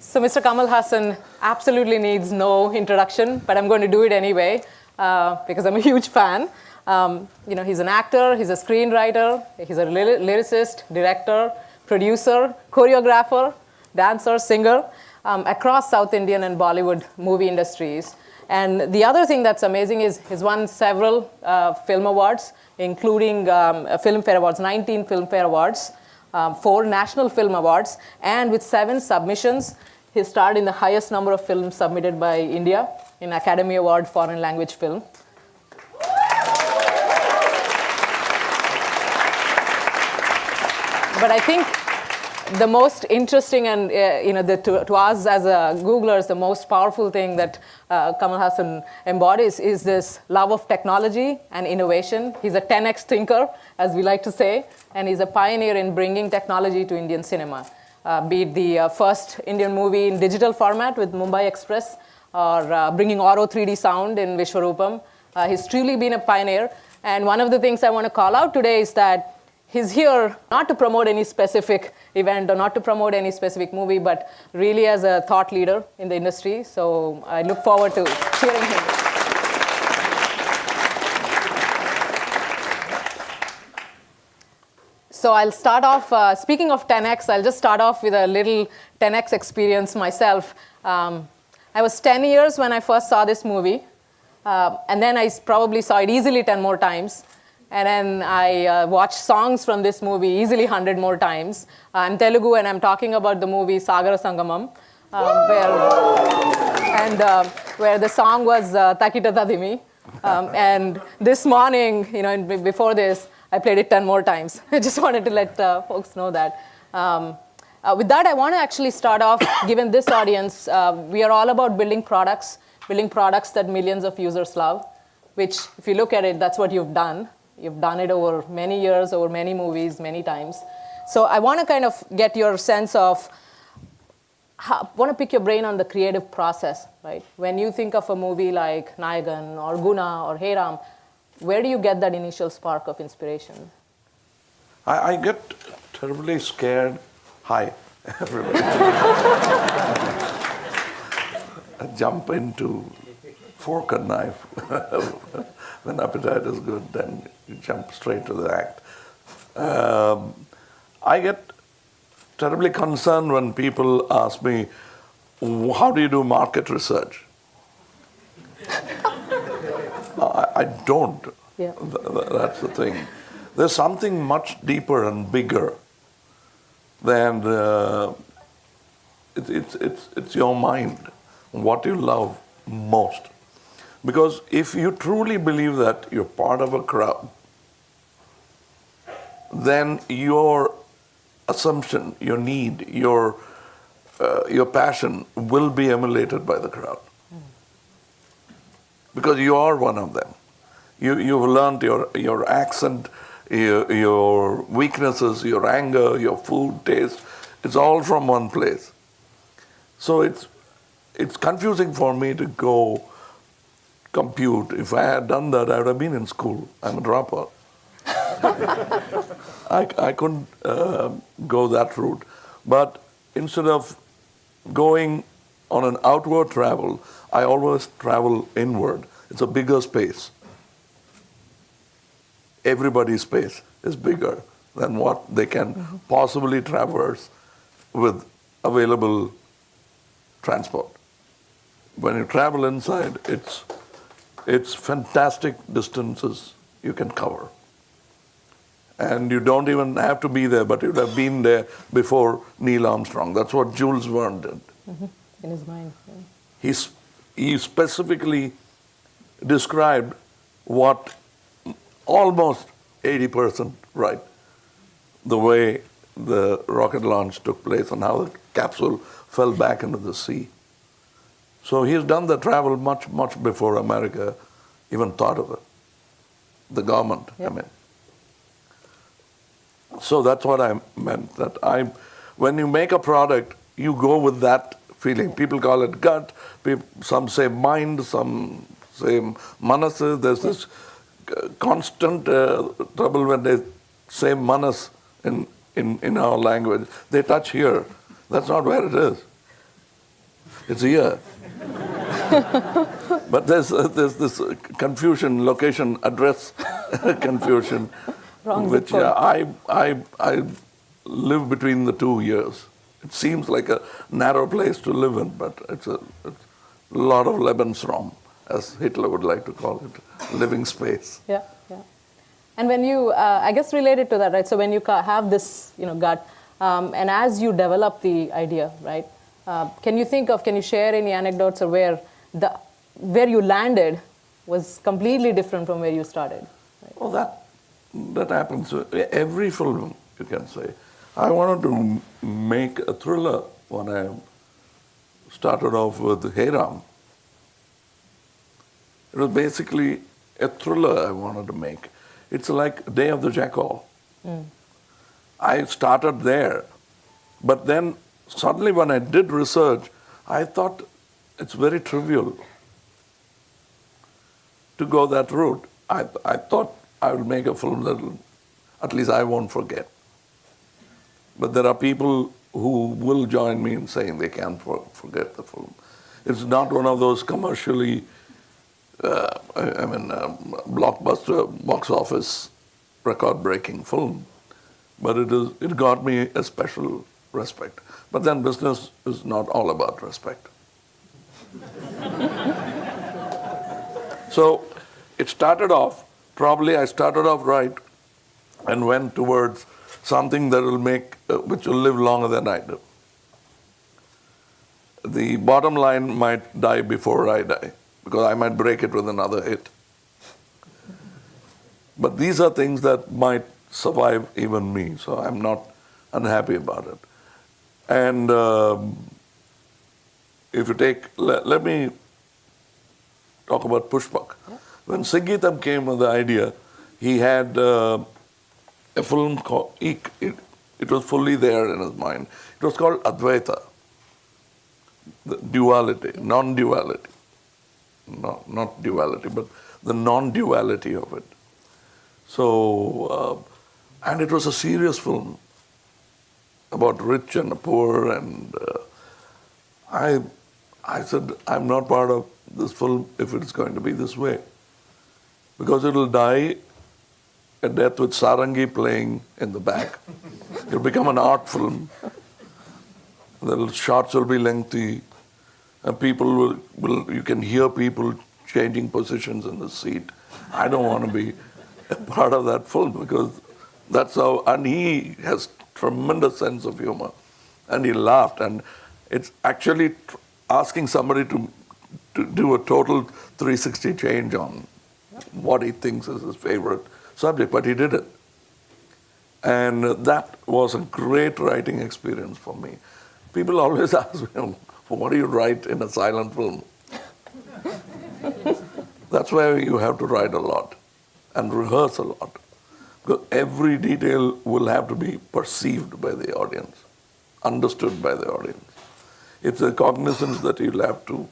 So Mr. Kamal Haasan absolutely needs no introduction, but I'm going to do it anyway because I'm a huge fan. He's an actor, he's a screenwriter, he's a lyricist, director, producer, choreographer, dancer, singer across South Indian and Bollywood movie industries. And the other thing that's amazing is he's won several film awards, including Filmfare Awards, 19 Filmfare Awards, 4 National Film Awards, and with 7 submissions, he starred in the highest number of films submitted by India in Academy Award Foreign Language Film. But I think the most interesting and to us as Googlers, the most powerful thing that Kamal Haasan embodies is this love of technology and innovation. He's a 10x thinker, as we like to say, and he's a pioneer in bringing technology to Indian cinema. Be it the first Indian movie in digital format with Mumbai Express, or bringing Auro 3D sound in Vishwarupam. He's truly been a pioneer. And one of the things I want to call out today is that he's here not to promote any specific event or not to promote any specific movie, but really as a thought leader in the industry. So I look forward to cheering him. So I'll start off, speaking of 10X, I'll just start off with a little 10X experience myself. I was 10 years when I first saw this movie. And then I probably saw it easily 10 more times. And then I watched songs from this movie easily 100 more times. I'm Telugu, and I'm talking about the movie Sagara Sangamam, where the song was Takita Tadimi. And this morning, before this, I played it 10 more times. I just wanted to let folks know that. With that, I want to actually start off, given this audience, we are all about building products that millions of users love, which, if you look at it, that's what you've done. You've done it over many years, over many movies, many times. So I want to kind of get your sense of, want to pick your brain on the creative process, right? When you think of a movie like Nayagan or Guna or Hey Ram, where do you get that initial spark of inspiration? I get terribly scared. Hi, everybody. I jump into fork and knife. When appetite is good, then you jump straight to the act. I get terribly concerned when people ask me, how do you do market research? I don't. Yeah. That's the thing. There's something much deeper and bigger than it's your mind, what you love most. Because if you truly believe that you're part of a crowd, then your assumption, your need, your passion will be emulated by the crowd. Because you are one of them. You've learned your accent, your weaknesses, your anger, your food taste. It's all from one place. So it's confusing for me to go compute. If I had done that, I would have been in school. I'm a dropout. I couldn't go that route. But instead of going on an outward travel, I always travel inward. It's a bigger space. Everybody's space is bigger than what they can possibly traverse with available transport. When you travel inside, it's fantastic distances you can cover. And you don't even have to be there, but you'd have been there before Neil Armstrong. That's what Jules Verne did. In his mind. Yeah. He specifically described what almost 80% right, the way the rocket launch took place and how the capsule fell back into the sea. So he's done the travel much, much before America even thought of it. The government, Yep. I mean. So that's what I meant, that when you make a product, you go with that feeling. People call it gut, some say mind, some say manas. There's this constant trouble when they say manas in our language. They touch here. That's not where it is. It's here. But there's this confusion, location, address confusion, Wrong zip which code. I live between the 2 years. It seems like a narrow place to live in, but it's a lot of Lebensraum, as Hitler would like to call it, living space. Yeah, yeah. And when you, I guess related to that, right? So when you have this, gut, and as you develop the idea, right? Can you share any anecdotes of where you landed was completely different from where you started? Right? Well, that happens with every film, you can say. I wanted to make a thriller when I started off with Hey Ram. It was basically a thriller I wanted to make. It's like Day of the Jackal. I started there, but then suddenly when I did research, I thought it's very trivial to go that route. I thought I would make a film that at least I won't forget. But there are people who will join me in saying they can't forget the film. It's not one of those commercially, blockbuster, box office, record-breaking film. But it got me a special respect. But then business is not all about respect. So it started off, probably I started off right and went towards something that will which will live longer than I do. The bottom line might die before I die, because I might break it with another hit. But these are things that might survive even me, so I'm not unhappy about it. And if you take, let me talk about Pushpak. Yeah. When Sangeetam came with the idea, he had a film called, it was fully there in his mind. It was called Advaita, the duality, non-duality. Not duality, but the non-duality of it. So, and it was a serious film about rich and poor, and I said, I'm not part of this film if it's going to be this way, because it'll die a death with Sarangi playing in the back. It'll become an art film. The shots will be lengthy, and people you can hear people changing positions in the seat. I don't want to be a part of that film, because that's how, and he has tremendous sense of humor, and he laughed, and it's actually asking somebody to do a total 360 change on what he thinks is his favorite subject, but he did it. And that was a great writing experience for me. People always ask me, what do you write in a silent film? That's why you have to write a lot and rehearse a lot. Because every detail will have to be perceived by the audience, understood by the audience. It's a cognizance that you'll have to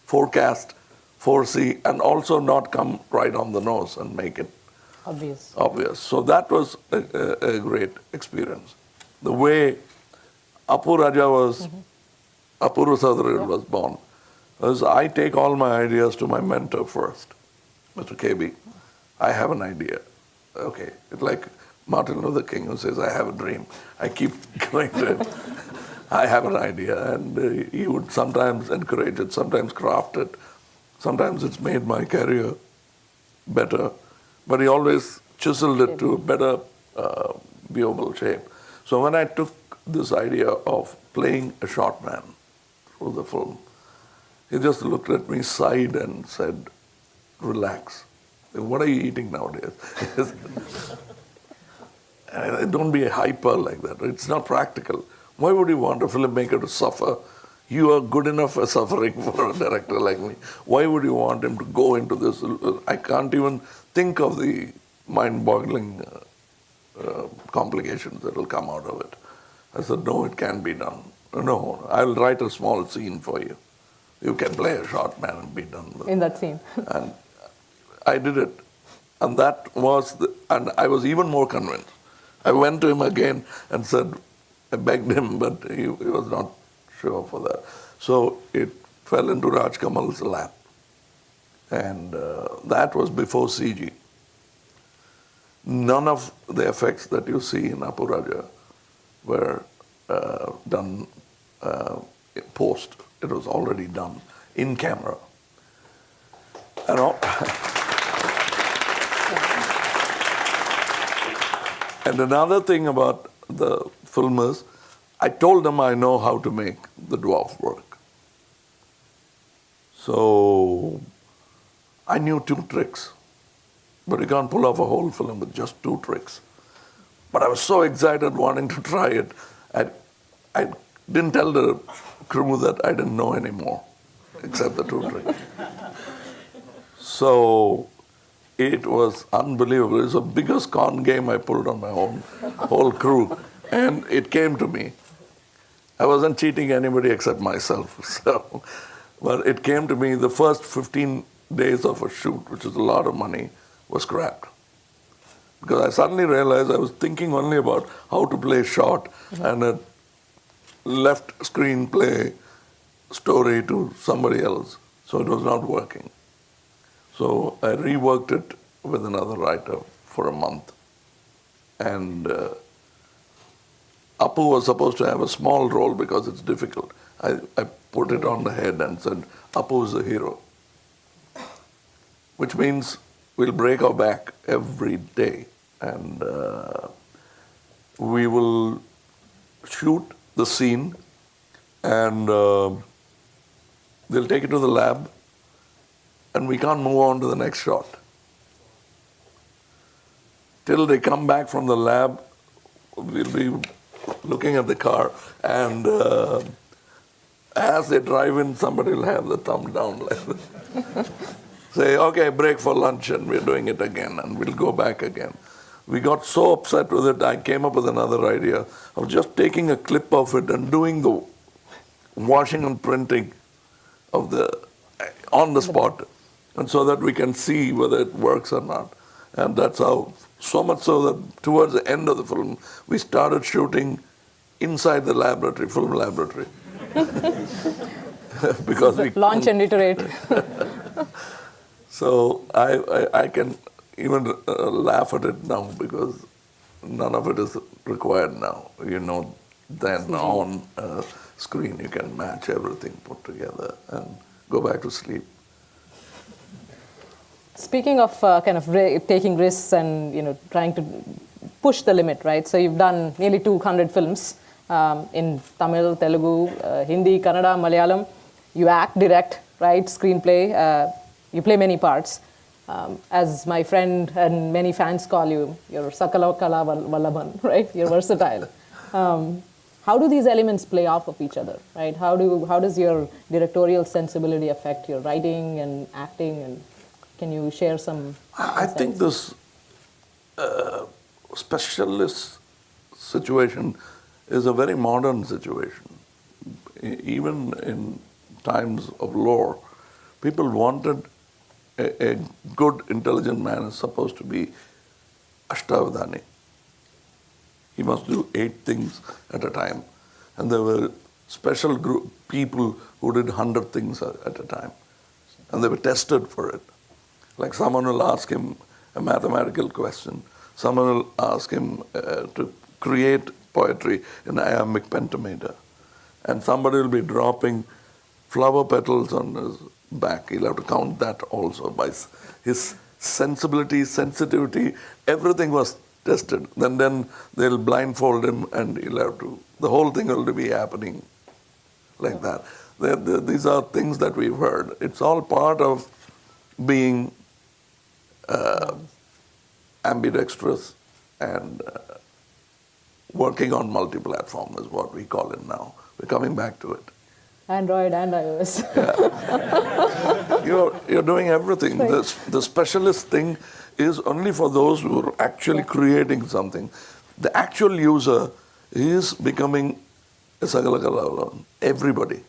forecast, foresee, and also not come right on the nose and make it obvious. So that was a great experience. The way Apu Raja Apurva Sadhar was born, was I take all my ideas to my mentor first, Mr. KB. I have an idea. Okay, it's like Martin Luther King who says, I have a dream. I keep going to him. I have an idea, and he would sometimes encourage it, sometimes craft it. Sometimes it's made my career better, but he always chiseled it to a better viewable shape. So when I took this idea of playing a short man through the film, he just looked at me, sighed, and said, relax. What are you eating nowadays? Don't be a hyper like that. It's not practical. Why would you want a filmmaker to suffer? You are good enough for suffering for a director like me. Why would you want him to go into this? I can't even think of the mind-boggling complications that will come out of it. I said, no, it can't be done. No, I'll write a small scene for you. You can play a short man and be done with it. In that scene. And I did it. And that was, and I was even more convinced. I went to him again and said, I begged him, but he was not sure for that. So it fell into Raj Kamal's lap. And that was before CG. None of the effects that you see in Apu Raja were done post. It was already done in camera. And, and another thing about the film is, I told them I know how to make the dwarf work. So I knew 2 tricks, but you can't pull off a whole film with just 2 tricks. But I was so excited wanting to try it, I didn't tell the crew that I didn't know anymore, except the 2 tricks. So it was unbelievable. It was the biggest con game I pulled on my own, whole crew. And it came to me. I wasn't cheating anybody except myself. So, but it came to me, the first 15 days of a shoot, which is a lot of money, was scrapped. Because I suddenly realized I was thinking only about how to play short and a left screenplay story to somebody else. So it was not working. So I reworked it with another writer for a month. And Apu was supposed to have a small role because it's difficult. I put it on the head and said, Apu is the hero. Which means we'll break our back every day. And we will shoot the scene and they'll take it to the lab and we can't move on to the next shot. Till they come back from the lab, we'll be looking at the car and as they drive in, somebody will have the thumb down like this. Say, okay, break for lunch, and we're doing it again, and we'll go back again. We got so upset with it, I came up with another idea of just taking a clip of it and doing the washing and printing of on the spot, and so that we can see whether it works or not. And that's how, so much so that towards the end of the film, we started shooting inside the laboratory, film laboratory. Because we launch and iterate. So I can even laugh at it now because none of it is required now. You know, then on screen you can match everything put together and go back to sleep. Speaking of kind of taking risks and trying to push the limit, right? So you've done nearly 200 films in Tamil, Telugu, Hindi, Kannada, Malayalam. You act, direct, write, screenplay. You play many parts. As my friend and many fans call you, you're Sakala Kala Vallaban, right? You're versatile. How do these elements play off of each other, right? How does your directorial sensibility affect your writing and acting? And can you share some I think this specialist situation is a very modern situation. Even in times of lore, people wanted a good, intelligent man is supposed to be Ashtavadani. He must do 8 things at a time. And there were special people who did 100 things at a time. And they were tested for it. Like someone will ask him a mathematical question. Someone will ask him to create poetry in iambic pentameter. And somebody will be dropping flower petals on his back. He'll have to count that also. By his sensibility, sensitivity, everything was tested. Then they'll blindfold him and he'll have to, the whole thing will be happening like that. These are things that we've heard. It's all part of being ambidextrous and working on multi-platform is what we call it now. We're coming back to it. Android and iOS. Yeah. You're doing everything. Right. The specialist thing is only for those who are actually creating something. The actual user is becoming a Sagalakala, everybody.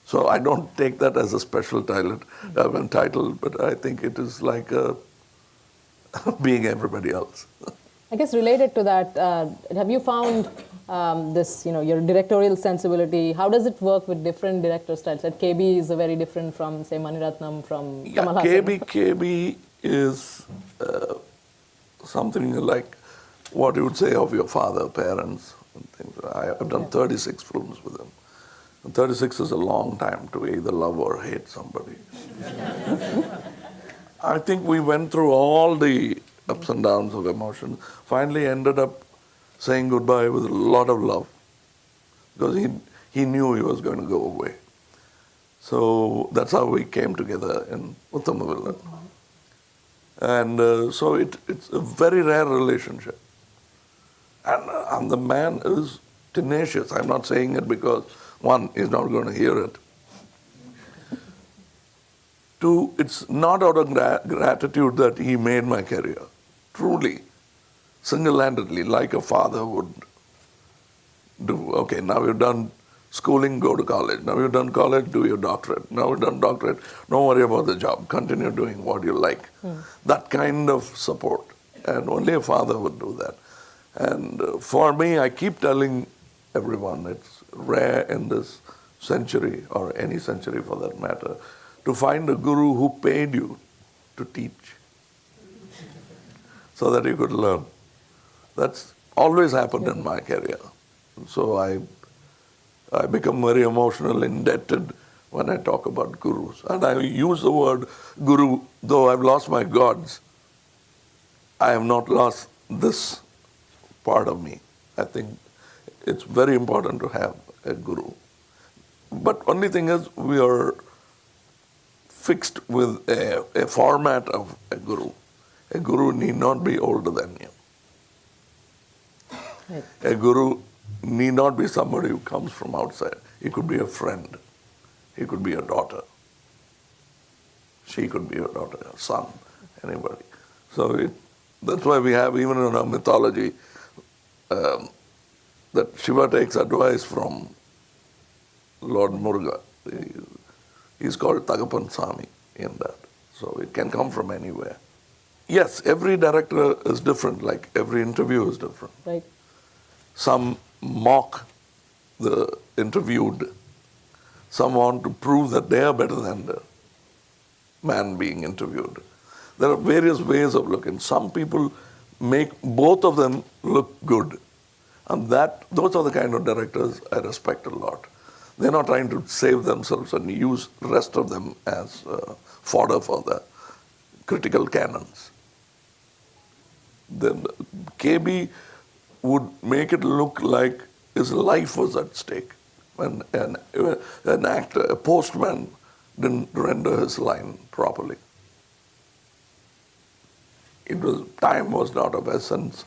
So I don't take that as a special title, but I think it is like being everybody else. I guess related to that, have you found this, your directorial sensibility. How does it work with different director styles? Like KB is very different from, say, Mani Ratnam, from Yeah, Kamal Haasan. KB is something like what you would say of your father, parents, and things. I've done 36 films with him. And 36 is a long time to either love or hate somebody. I think we went through all the ups and downs of emotion, finally ended up saying goodbye with a lot of love because he knew he was going to go away. So that's how we came together in Uttamavillan. And so it's a very rare relationship. And the man is tenacious. I'm not saying it because, one, he's not going to hear it. Two, it's not out of gratitude that he made my career. Truly, single-handedly, like a father would do. Okay, now you've done schooling, go to college. Now you've done college, do your doctorate. Now you've done doctorate, don't worry about the job. Continue doing what you like. That kind of support. And only a father would do that. And for me, I keep telling everyone, it's rare in this century, or any century for that matter, to find a guru who paid you to teach so that you could learn. That's always happened in my career. So I become very emotional, indebted when I talk about gurus. And I use the word guru, though I've lost my gods, I have not lost this part of me. I think it's very important to have a guru. But only thing is, we are fixed with a format of a guru. A guru need not be older than you. Right. A guru need not be somebody who comes from outside. He could be a friend. He could be a daughter. She could be a daughter, a son, anybody. So that's why we have, even in our mythology, that Shiva takes advice from Lord Muruga. He's called Tagapan Sami in that. So it can come from anywhere. Yes, every director is different, like every interview is different. Right. Some mock the interviewed. Some want to prove that they are better than the man being interviewed. There are various ways of looking. Some people make both of them look good. And those are the kind of directors I respect a lot. They're not trying to save themselves and use the rest of them as fodder for the critical cannons. Then KB would make it look like his life was at stake when an actor, a postman, didn't render his line properly. Time was not of essence.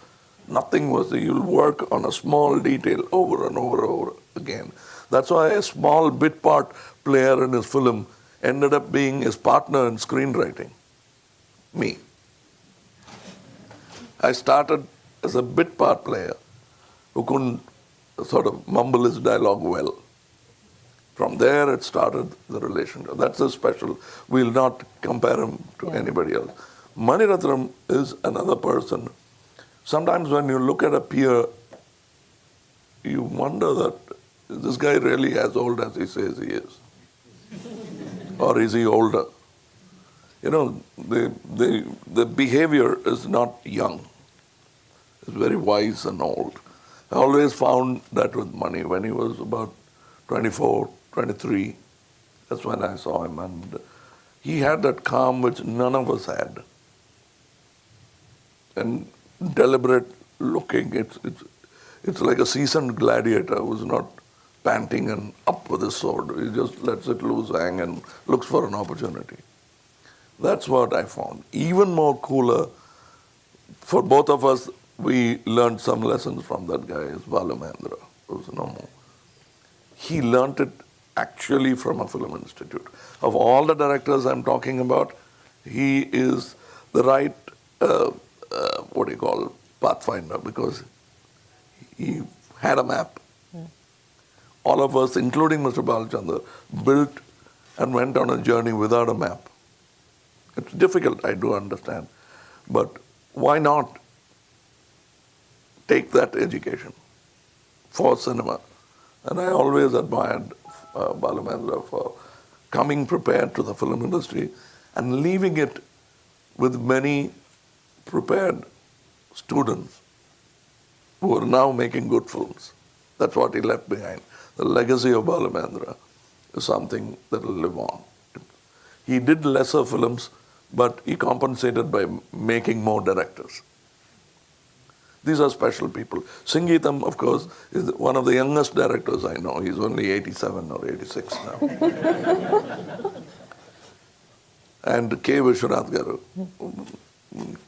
Nothing was. You'll work on a small detail over and over again. That's why a small bit part player in his film ended up being his partner in screenwriting. Me. I started as a bit part player who couldn't sort of mumble his dialogue well. From there, it started the relationship. That's a special. We'll not compare him to anybody else. Mani Ratnam is another person. Sometimes when you look at a peer, you wonder that is this guy really as old as he says he is? Or is he older? You know, the behavior is not young. It's very wise and old. I always found that with Mani. When he was about 24, 23, that's when I saw him. And he had that calm which none of us had. And deliberate looking. It's like a seasoned gladiator who's not panting and up with his sword. He just lets it loose, hang, and looks for an opportunity. That's what I found. Even more cooler, for both of us, we learned some lessons from that guy, is Balu Mahendra, who's no more. He learned it actually from a film institute. Of all the directors I'm talking about, he is the right, pathfinder, because he had a map. All of us, including Mr. Balachandra, built and went on a journey without a map. It's difficult, I do understand. But why not take that education for cinema. And I always admired Balamendra for coming prepared to the film industry and leaving it with many prepared students who are now making good films. That's what he left behind. The legacy of Balamendra is something that will live on. He did lesser films, but he compensated by making more directors. These are special people. Sangeetam, of course, is one of the youngest directors I know. He's only 87 or 86 now. And K. Vishwanath Garu,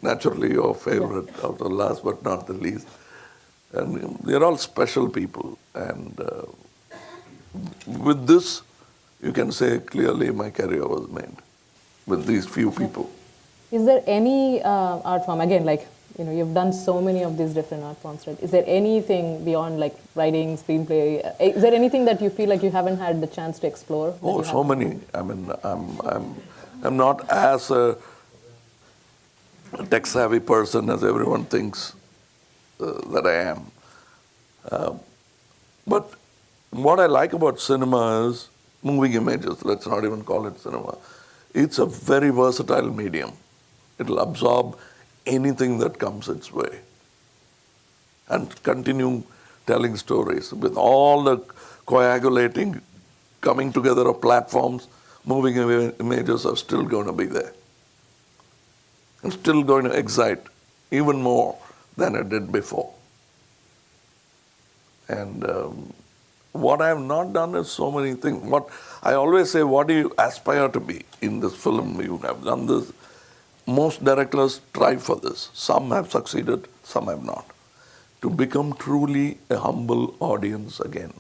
naturally your favorite of the last but not the least. And they're all special people. And with this, you can say clearly my career was made with these few people. Is there any art form, again, like, you've done so many of these different art forms, right? Is there anything beyond like writing, screenplay? Is there anything that you feel like you haven't had the chance to explore? Oh, so many. I mean, I'm not as a tech-savvy person as everyone thinks that I am. But what I like about cinema is moving images. Let's not even call it cinema. It's a very versatile medium. It'll absorb anything that comes its way and continue telling stories with all the coagulating, coming together of platforms. Moving images are still going to be there and still going to excite even more than it did before. And what I have not done is so many things. What I always say, what do you aspire to be in this film? You have done this. Most directors try for this. Some have succeeded, some have not. To become truly a humble audience again.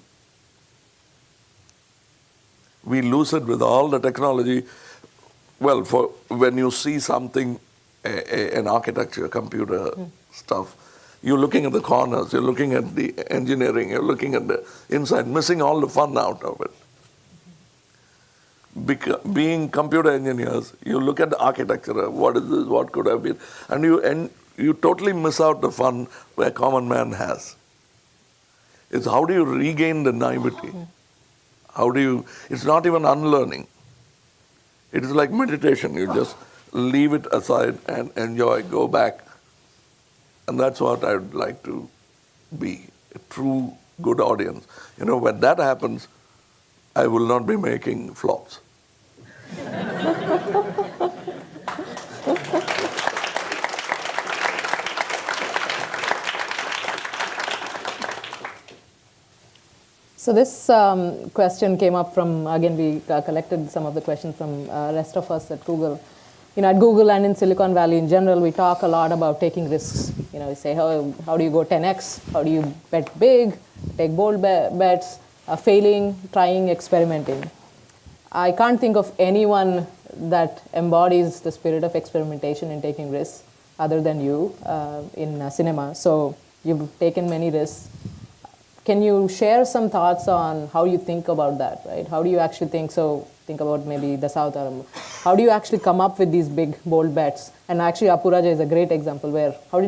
We lose it with all the technology. Well, for when you see something, an architecture, computer stuff, you're looking at the corners, you're looking at the engineering, you're looking at the inside, missing all the fun out of it. Being computer engineers, you look at the architecture, what is this, what could have been, and you totally miss out the fun where common man has. It's how do you regain the naivety? It's not even unlearning. It is like meditation. You just leave it aside and enjoy, go back. And that's what I would like to be, a true good audience. When that happens, I will not be making flops. So this question came up from, again, we collected some of the questions from rest of us at Google. At Google and in Silicon Valley in general, we talk a lot about taking risks. We say, how do you go 10x? How do you bet big, take bold bets, failing, trying, experimenting? I can't think of anyone that embodies the spirit of experimentation and taking risks other than you in cinema. So you've taken many risks. Can you share some thoughts on how you think about that, right? How do you actually think about maybe the South or how do you actually come up with these big, bold bets? And actually, Apuraja is a great example where how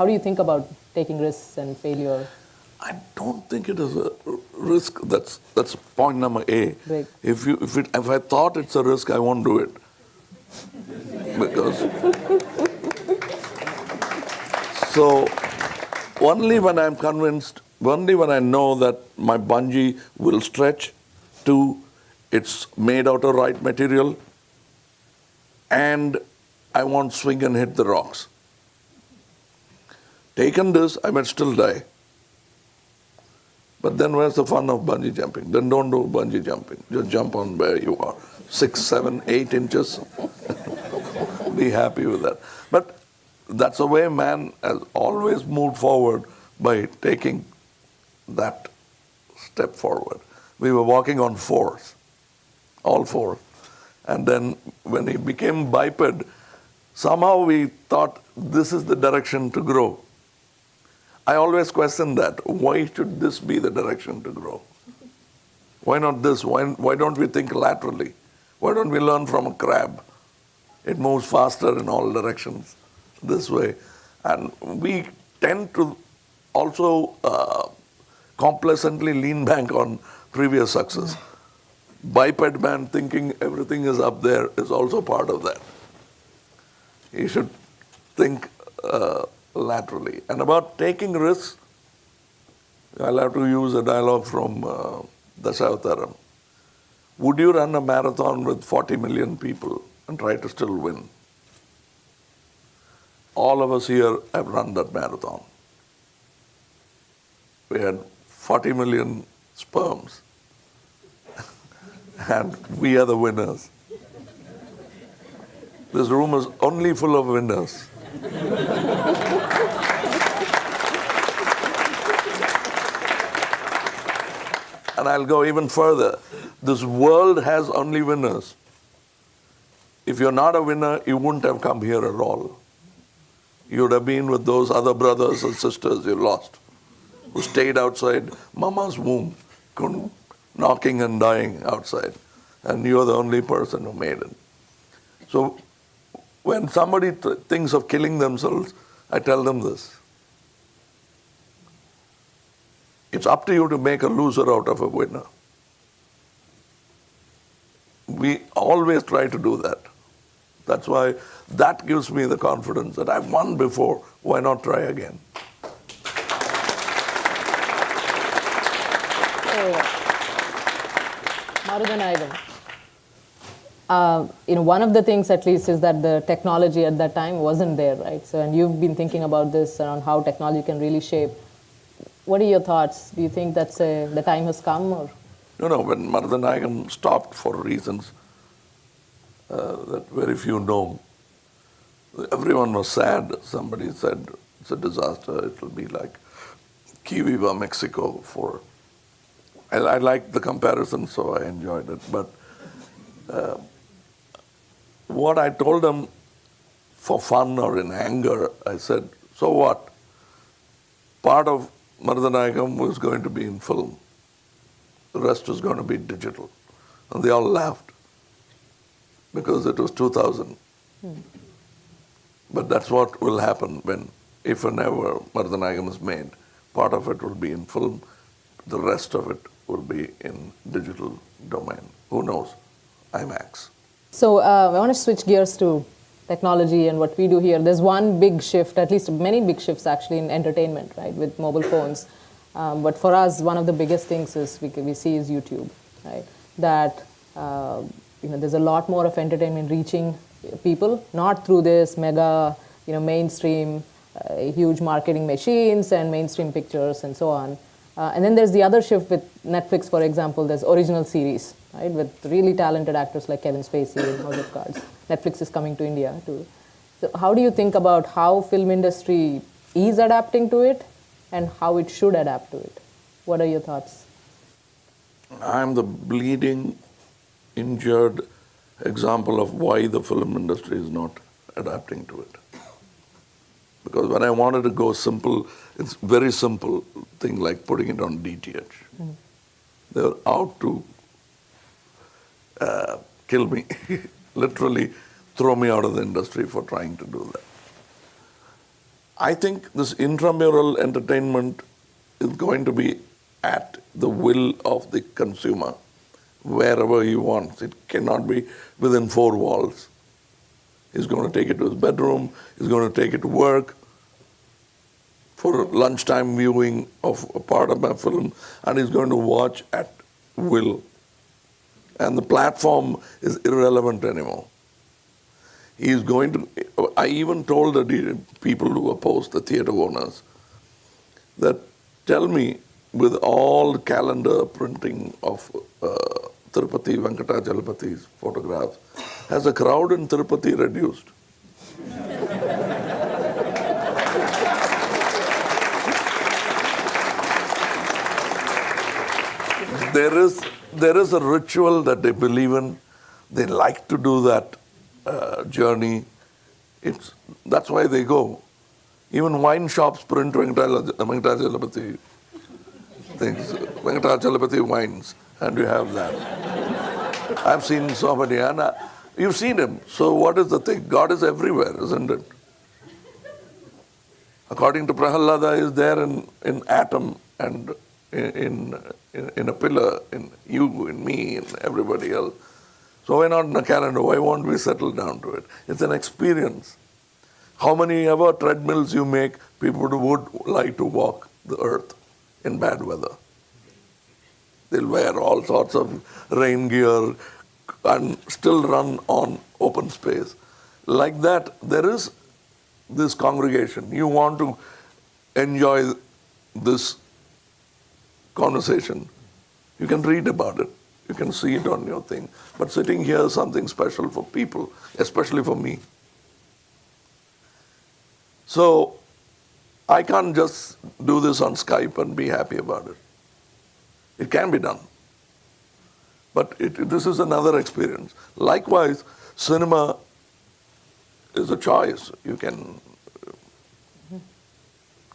do you think about taking risks and failure? I don't think it is a risk. That's point number A. Right. If I thought it's a risk, I won't do it. Because so only when I'm convinced, only when I know that my bungee will stretch to it's made out of right material and I won't swing and hit the rocks. Taken this, I might still die. But then where's the fun of bungee jumping? Then don't do bungee jumping. Just jump on where you are. 6, 7, 8 inches. Be happy with that. But that's the way man has always moved forward, by taking that step forward. We were walking on 4s, all 4. And then when he became biped, somehow we thought this is the direction to grow. I always question that. Why should this be the direction to grow? Why not this? Why don't we think laterally? Why don't we learn from a crab? It moves faster in all directions this way. And we tend to also complacently lean back on previous success. Biped man thinking everything is up there is also part of that. You should think laterally. And about taking risks, I'll have to use a dialogue from Dashavataram. Would you run a marathon with 40 million people and try to still win? All of us here have run that marathon. We had 40 million sperms, and we are the winners. This room is only full of winners. And I'll go even further. This world has only winners. If you're not a winner, you wouldn't have come here at all. You would have been with those other brothers and sisters you lost, who stayed outside Mama's womb, knocking and dying outside. And you're the only person who made it. So when somebody thinks of killing themselves, I tell them this. It's up to you to make a loser out of a winner. We always try to do that. That's why that gives me the confidence that I've won before. Why not try again? Marudanayagam. One of the things at least is that the technology at that time wasn't there, right? So, and you've been thinking about this around how technology can really shape. What are your thoughts? Do you think that's the time has come, or? No, when Marudanayagam stopped for reasons that very few know, everyone was sad. Somebody said it's a disaster. It will be like Kiviva, Mexico. I liked the comparison, so I enjoyed it. But what I told them for fun or in anger, I said, so what? Part of Marudanayagam was going to be in film. The rest was going to be digital. And they all laughed because it was 2000. But that's what will happen when, if and ever Marudanayagam is made. Part of it will be in film. The rest of it will be in digital domain. Who knows? IMAX. So I want to switch gears to technology and what we do here. There's one big shift, at least many big shifts actually in entertainment, right, with mobile phones. But for us, one of the biggest things is we see is YouTube, right? That there's a lot more of entertainment reaching people, not through this mega, mainstream, huge marketing machines and mainstream pictures and so on. And then there's the other shift with Netflix, for example. There's original series, right, with really talented actors like Kevin Spacey and House of Cards. Netflix is coming to India too. So how do you think about how film industry is adapting to it and how it should adapt to it? What are your thoughts? I'm the bleeding, injured example of why the film industry is not adapting to it. Because when I wanted to go simple, it's very simple thing like putting it on DTH. They're out to kill me, literally throw me out of the industry for trying to do that. I think this intramural entertainment is going to be at the will of the consumer, wherever he wants. It cannot be within four walls. He's going to take it to his bedroom, he's going to take it to work, for lunchtime viewing of a part of my film, and he's going to watch at will. And the platform is irrelevant anymore. He's going to, I even told the people who opposed, the theater owners, that tell me, with all calendar printing of Tirupati Venkatachalam's photographs, has the crowd in Tirupati reduced? There is a ritual that they believe in. They like to do that journey. That's why they go. Even wine shops print Venkatachalapati things, Venkatachalapati wines, and you have that. I've seen so many, and you've seen him. So what is the thing? God is everywhere, isn't it? According to Prahalada, is there in atom and in a pillar, in you, in me, in everybody else. So why not in a calendar? Why won't we settle down to it? It's an experience. How many ever treadmills you make, people would like to walk the earth in bad weather. They'll wear all sorts of rain gear and still run on open space. Like that, there is this congregation. You want to enjoy this conversation. You can read about it. You can see it on your thing. But sitting here is something special for people, especially for me. So I can't just do this on Skype and be happy about it. It can be done. But this is another experience. Likewise, cinema is a choice. You can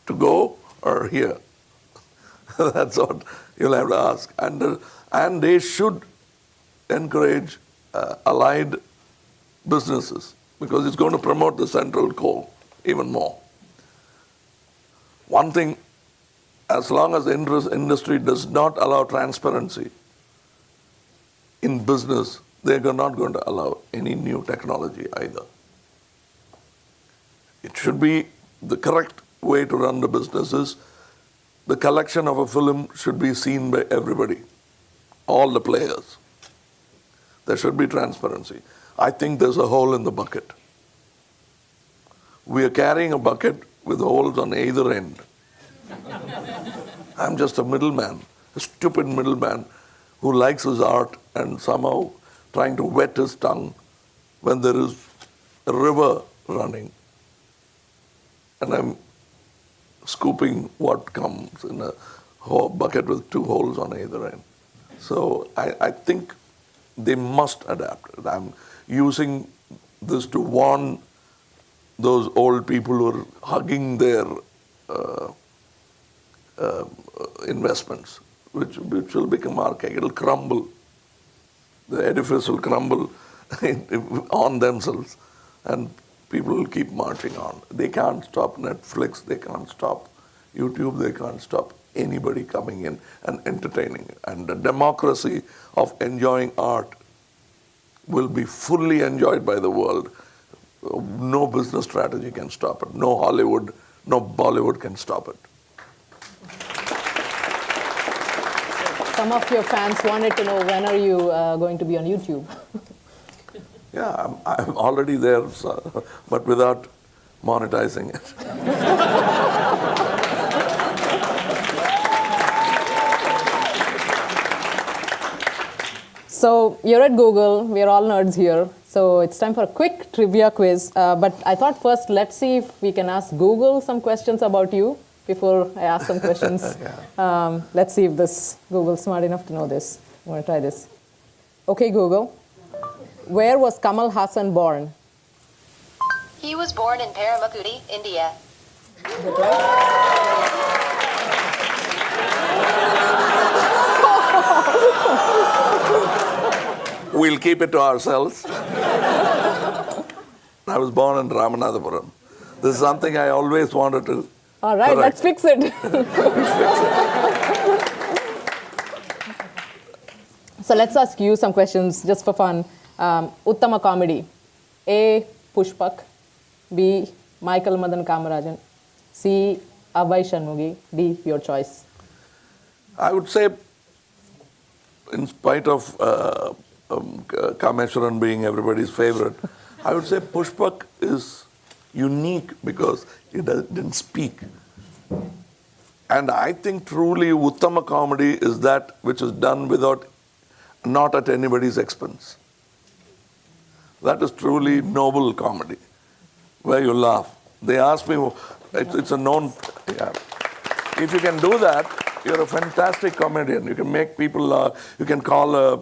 to go or here. That's what you'll have to ask. And they should encourage allied businesses because it's going to promote the central core even more. One thing, as long as the industry does not allow transparency in business, they're not going to allow any new technology either. It should be the correct way to run the business is the collection of a film should be seen by everybody, all the players. There should be transparency. I think there's a hole in the bucket. We are carrying a bucket with holes on either end. I'm just a middleman, a stupid middleman who likes his art and somehow trying to wet his tongue when there is a river running. And I'm scooping what comes in a bucket with two holes on either end. So I think they must adapt. I'm using this to warn those old people who are hugging their investments, which will become archaic. It'll crumble. The edifice will crumble on themselves, and people will keep marching on. They can't stop Netflix, they can't stop YouTube, they can't stop anybody coming in and entertaining. And the democracy of enjoying art will be fully enjoyed by the world. No business strategy can stop it. No Hollywood, no Bollywood can stop it. Some of your fans wanted to know when are you going to be on YouTube? Yeah, I'm already there, so, but without monetizing it. So you're at Google, we're all nerds here. So it's time for a quick trivia quiz. But I thought first, let's see if we can ask Google some questions about you before I ask some questions. Yeah. Let's see if this Google's smart enough to know this. I want to try this. Okay, Google. Where was Kamal Haasan born? He was born in Paramakudi, India. Is that right? We'll keep it to ourselves. I was born in Ramanathapuram. This is something I always wanted to All right, correct. let's fix it. So let's ask you some questions just for fun. Uttama comedy. A. Pushpak. B. Michael Madan Kamarajan. C. Abhay Shanmugi. D. Your choice. I would say, in spite of Kameshwaran being everybody's favorite, I would say Pushpak is unique because he didn't speak. And I think truly Uttama comedy is that which is done not at anybody's expense. That is truly noble comedy, where you laugh. They ask me, it's a known, yeah. If you can do that, you're a fantastic comedian. You can make people laugh. You can call a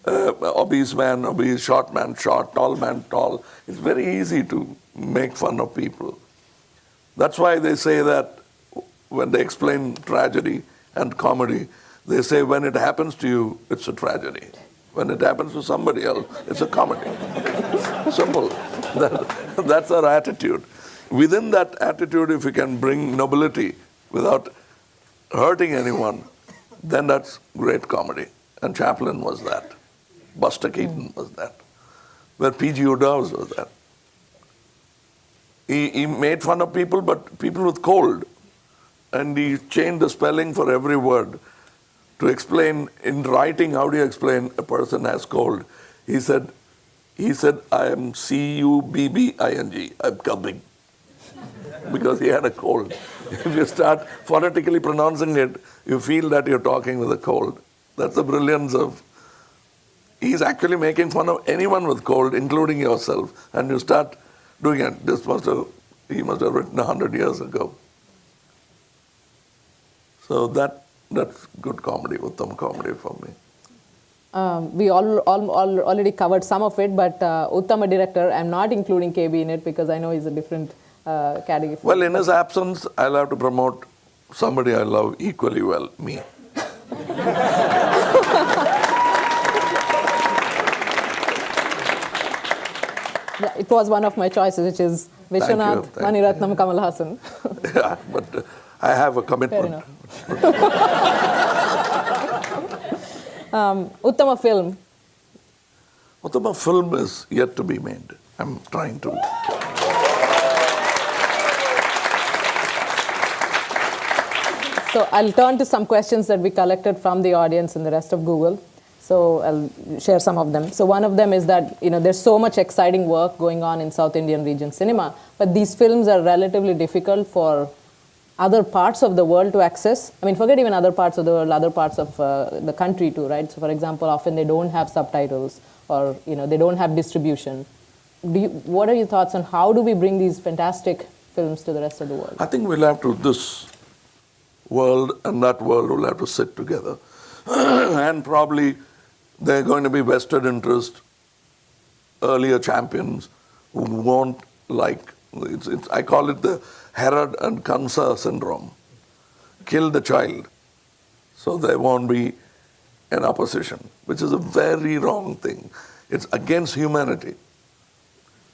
obese man obese, short man short, tall man tall. It's very easy to make fun of people. That's why they say that when they explain tragedy and comedy, they say when it happens to you, it's a tragedy. When it happens to somebody else, it's a comedy. Simple. That's our attitude. Within that attitude, if we can bring nobility without hurting anyone, then that's great comedy. And Chaplin was that. Buster Keaton was that. Where P.G. Wodehouse was that. He made fun of people, but people with cold. And he changed the spelling for every word. To explain, in writing, how do you explain a person has cold? He said, I am C-U-B-B-I-N-G, I'm coming. Because he had a cold. If you start phonetically pronouncing it, you feel that you're talking with a cold. That's the brilliance of, he's actually making fun of anyone with cold, including yourself. And you start doing it. He must have written 100 years ago. So that's good comedy, Uttam comedy for me. We already covered some of it, but Uttama director, I'm not including KB in it because I know he's a different category. Well, in his absence, I'll have to promote somebody I love equally well, me. Yeah, it was one of my choices, which is Vishwanath, Maniratnam, Kamal Haasan. Yeah, but I have a commitment. Fair enough. Uttama film. Uttama film is yet to be made. I'm trying to. So I'll turn to some questions that we collected from the audience and the rest of Google. So I'll share some of them. So one of them is that there's so much exciting work going on in South Indian region cinema, but these films are relatively difficult for other parts of the world to access. I mean, forget even other parts of the world, other parts of the country too, right? So for example, often they don't have subtitles or they don't have distribution. What are your thoughts on how do we bring these fantastic films to the rest of the world? I think we'll have to, this world and that world will have to sit together. And probably there are going to be vested interest, earlier champions who won't like, I call it the Herod and Kansa syndrome. Kill the child, so there won't be an opposition, which is a very wrong thing. It's against humanity.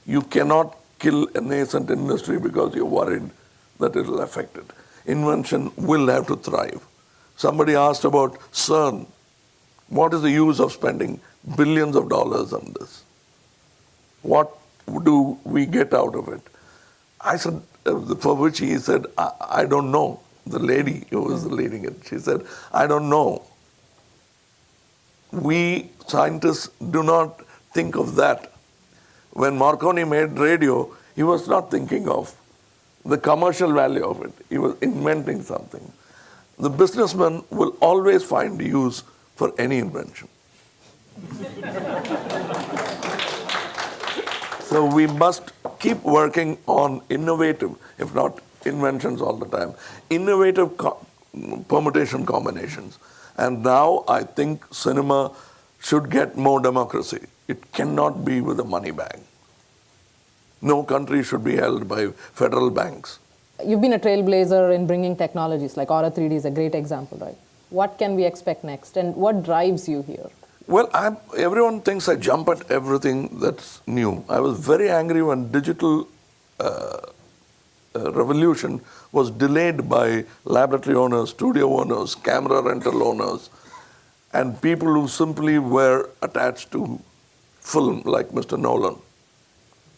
You cannot kill a nascent industry because you're worried that it will affect it. Invention will have to thrive. Somebody asked about CERN. What is the use of spending billions of dollars on this? What do we get out of it? I said, for which he said, I don't know. The lady who was leading it, she said, I don't know. We scientists do not think of that. When Marconi made radio, he was not thinking of the commercial value of it. He was inventing something. The businessman will always find use for any invention. So we must keep working on innovative, if not inventions all the time, innovative permutation combinations. And now I think cinema should get more democracy. It cannot be with a money bag. No country should be held by federal banks. You've been a trailblazer in bringing technologies, like Aura 3D is a great example, right? What can we expect next, and what drives you here? Well, everyone thinks I jump at everything that's new. I was very angry when digital revolution was delayed by laboratory owners, studio owners, camera rental owners, and people who simply were attached to film, like Mr. Nolan,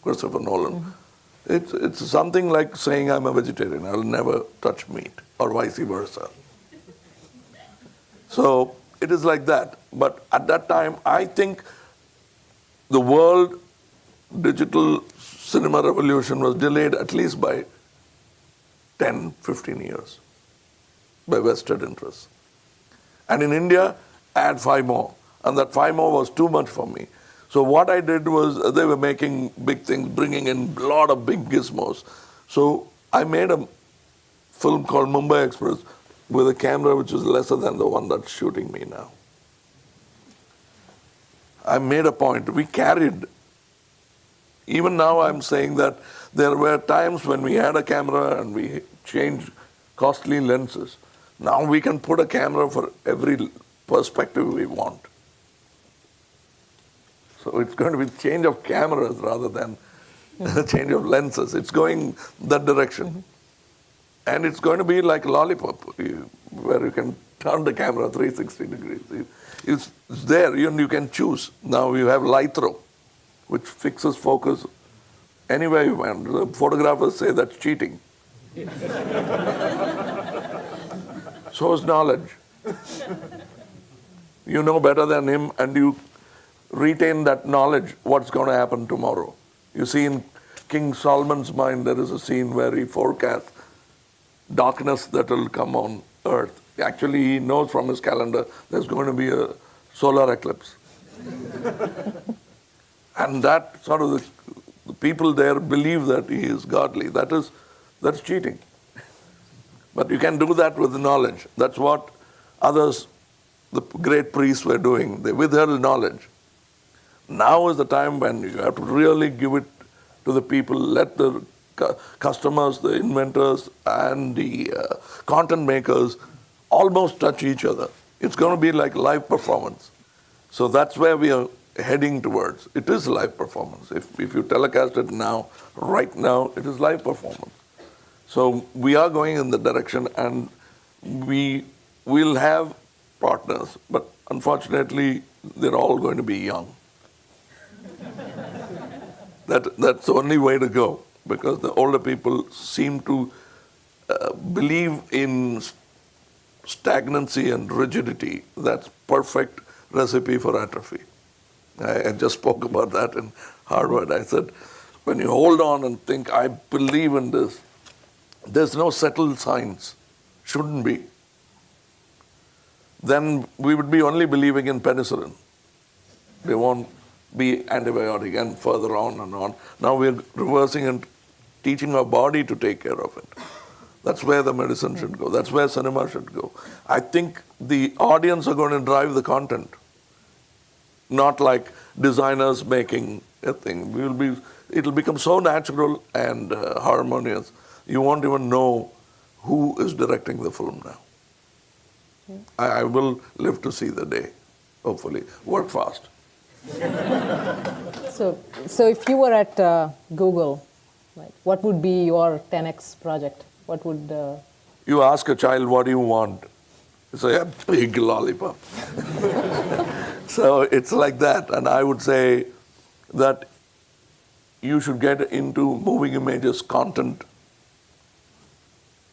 Christopher Nolan. Mm-hmm. It's something like saying I'm a vegetarian. I'll never touch meat, or vice versa. So it is like that. But at that time, I think the world digital cinema revolution was delayed at least by 10, 15 years by vested interests. And in India, I had 5 more. And that 5 more was too much for me. So what I did was, they were making big things, bringing in a lot of big gizmos. So I made a film called Mumbai Express with a camera which is lesser than the one that's shooting me now. I made a point. We carried. Even now I'm saying that there were times when we had a camera and we changed costly lenses. Now we can put a camera for every perspective we want. So it's going to be change of cameras rather than change of lenses. It's going that direction. Mm-hmm. And it's going to be like a lollipop, where you can turn the camera 360 degrees. It's there, you can choose. Now you have Lythro, which fixes focus anywhere you want. The photographers say that's cheating. So is knowledge. You know better than him, and you retain that knowledge, what's going to happen tomorrow. You see, in King Solomon's mind, there is a scene where he forecasts darkness that will come on earth. Actually, he knows from his calendar there's going to be a solar eclipse. And that sort of the people there believe that he is godly. That's cheating. But you can do that with knowledge. That's what others, the great priests, were doing. They withheld knowledge. Now is the time when you have to really give it to the people, let the customers, the inventors, and the content makers almost touch each other. It's going to be like live performance. So that's where we are heading towards. It is live performance. If you telecast it now, right now, it is live performance. So we are going in the direction, and we will have partners, but unfortunately, they're all going to be young. That's the only way to go, because the older people seem to believe in stagnancy and rigidity. That's perfect recipe for atrophy. I just spoke about that in Harvard. I said, when you hold on and think, I believe in this, there's no settled science, shouldn't be. Then we would be only believing in penicillin. There won't be antibiotic, and further on and on. Now we're reversing and teaching our body to take care of it. That's where the medicine should go. That's where cinema should go. I think the audience are going to drive the content, not like designers making a thing. It'll become so natural and harmonious, you won't even know who is directing the film now. I will live to see the day, hopefully. Work fast. So if you were at Google, like, what would be your 10x project? What would... You ask a child, what do you want? You say, a big lollipop. So it's like that. And I would say that you should get into moving images content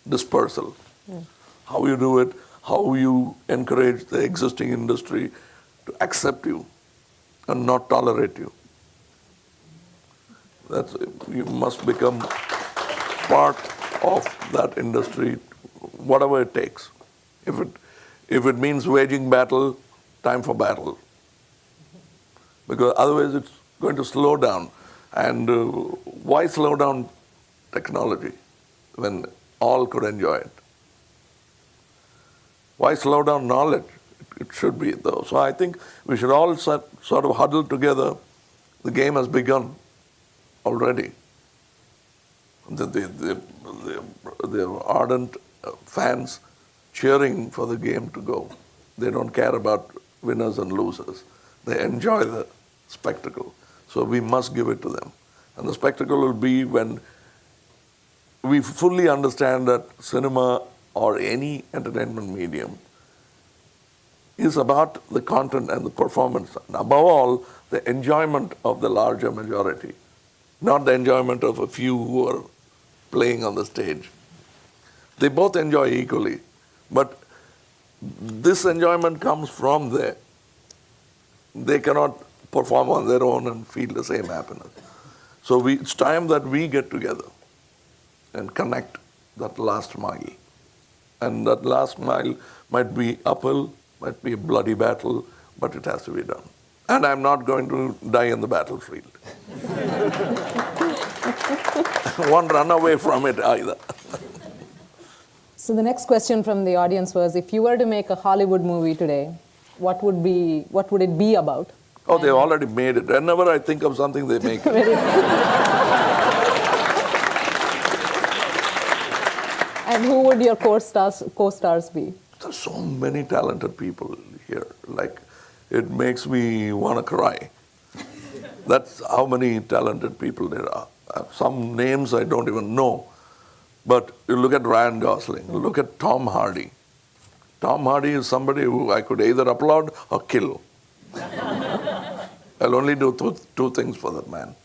dispersal. How you do it, how you encourage the existing industry to accept you and not tolerate you. You must become part of that industry, whatever it takes. If it means waging battle, time for battle. Because otherwise it's going to slow down. And why slow down technology when all could enjoy it? Why slow down knowledge? It should be, though. So I think we should all sort of huddle together. The game has begun already. The ardent fans cheering for the game to go. They don't care about winners and losers. They enjoy the spectacle. So we must give it to them. And the spectacle will be when we fully understand that cinema or any entertainment medium is about the content and the performance. And above all, the enjoyment of the larger majority, not the enjoyment of a few who are playing on the stage. They both enjoy equally, but this enjoyment comes from there. They cannot perform on their own and feel the same happiness. So it's time that we get together and connect that last mile. And that last mile might be uphill, might be a bloody battle, but it has to be done. And I'm not going to die in the battlefield. Won't run away from it either. So the next question from the audience was, if you were to make a Hollywood movie today, what would it be about? Oh, they already made it. Whenever I think of something, they make it. And who would your co-stars be? There's so many talented people here. Like, it makes me want to cry. That's how many talented people there are. Some names I don't even know. But you look at Ryan Gosling, look at Tom Hardy, Tom Hardy is somebody who I could either applaud or kill. I'll only do two things for that man.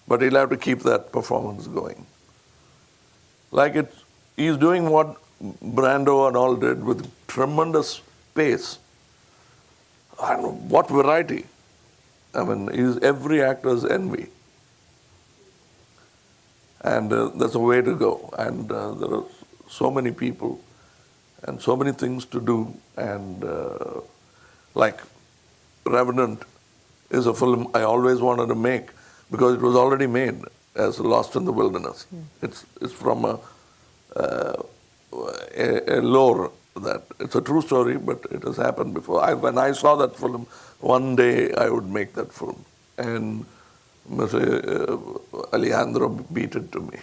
But he'll have to keep that performance going. Like he's doing what Brando and all did with tremendous pace. I don't know, what variety. I mean, he's every actor's envy. And that's a way to go. And there are so many people and so many things to do. And like Revenant is a film I always wanted to make because it was already made as Lost in the Wilderness. It's from a lore that it's a true story, but it has happened before. When I saw that film, one day I would make that film. And Mr. Alejandro beat it to me.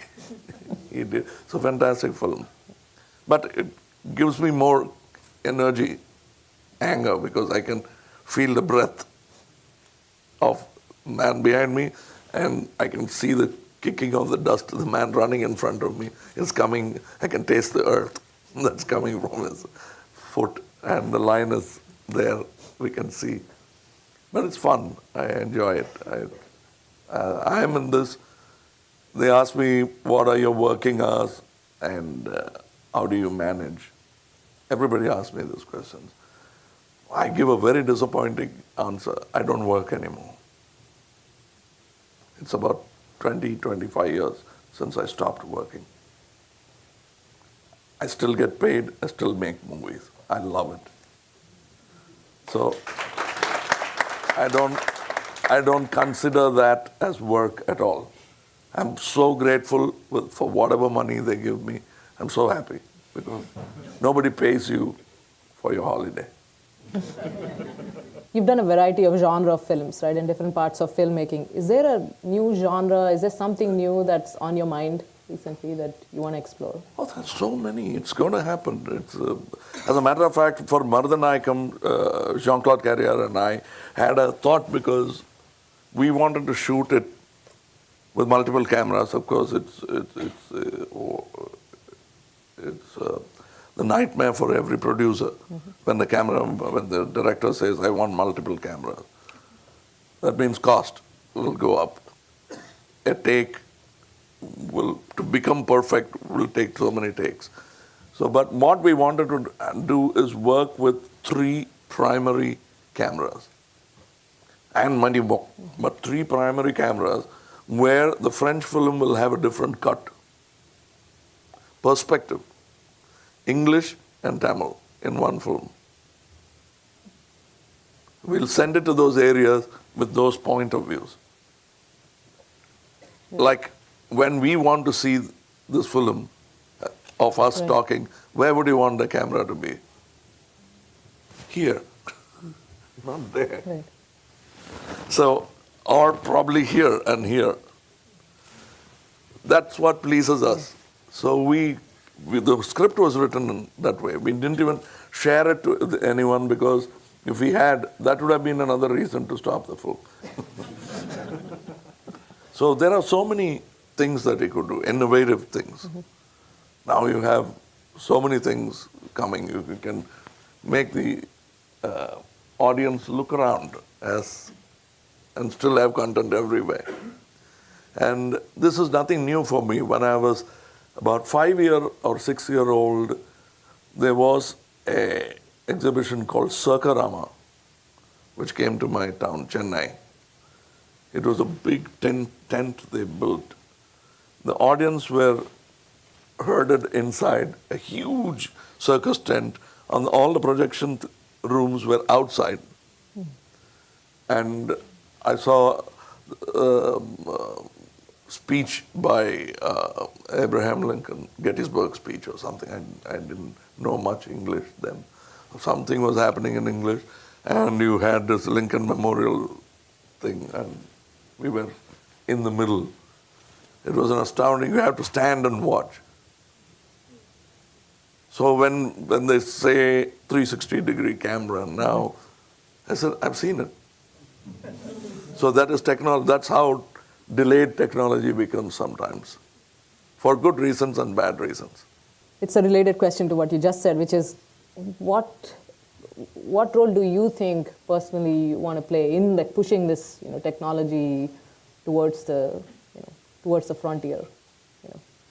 He did. It's a fantastic film. But it gives me more energy, anger, because I can feel the breath of man behind me, and I can see the kicking of the dust, the man running in front of me is coming. I can taste the earth that's coming from his foot, and the line is there, we can see. But it's fun. I enjoy it. I'm in this. They ask me, what are your working hours and how do you manage? Everybody asks me these questions. I give a very disappointing answer. I don't work anymore. It's about 20, 25 years since I stopped working. I still get paid, I still make movies. I love it. So I don't consider that as work at all. I'm so grateful for whatever money they give me. I'm so happy because nobody pays you for your holiday. You've done a variety of genre of films, right, in different parts of filmmaking. Is there a new genre? Is there something new that's on your mind recently that you want to explore? Oh, there's so many. It's going to happen. As a matter of fact, for Mardanaikam, Jean-Claude Carrière and I had a thought because we wanted to shoot it with multiple cameras. Of course, it's the nightmare for every producer when the director says, I want multiple cameras. That means cost will go up. A take to become perfect will take so many takes. But what we wanted to do is work with 3 primary cameras and many more, but 3 primary cameras where the French film will have a different cut, perspective, English and Tamil in one film. We'll send it to those areas with those point of views. Like when we want to see this film of us talking, where would you want the camera to be? Here, not there. Right. So, or probably here and here. That's what pleases us. So the script was written that way. We didn't even share it to anyone because if we had, that would have been another reason to stop the film. So there are so many things that we could do, innovative things. Now you have so many things coming. You can make the audience look around and still have content everywhere. And this is nothing new for me. When I was about 5-year or 6-year-old, there was an exhibition called Circarama, which came to my town, Chennai. It was a big tent they built. The audience were herded inside a huge circus tent, and all the projection rooms were outside. And I saw speech by Abraham Lincoln, Gettysburg speech or something. I didn't know much English then. Something was happening in English, and you had this Lincoln Memorial thing, and we were in the middle. It was an astounding, you have to stand and watch. So when they say 360-degree camera now, I said, I've seen it. So that is technology. That's how delayed technology becomes sometimes, for good reasons and bad reasons. It's a related question to what you just said, which is what role do you think personally you want to play in like pushing this technology towards the frontier?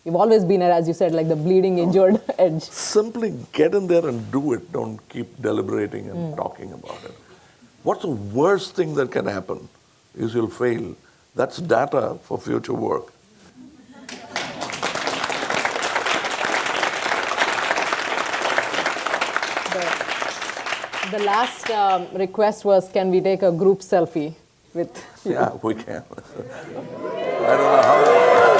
You've always been, as you said, like the bleeding injured edge. Simply get in there and do it. Don't keep deliberating and talking about it. What's the worst thing that can happen is you'll fail. That's data for future work. The last request was, can we take a group selfie with you? Yeah, we can. I don't know how.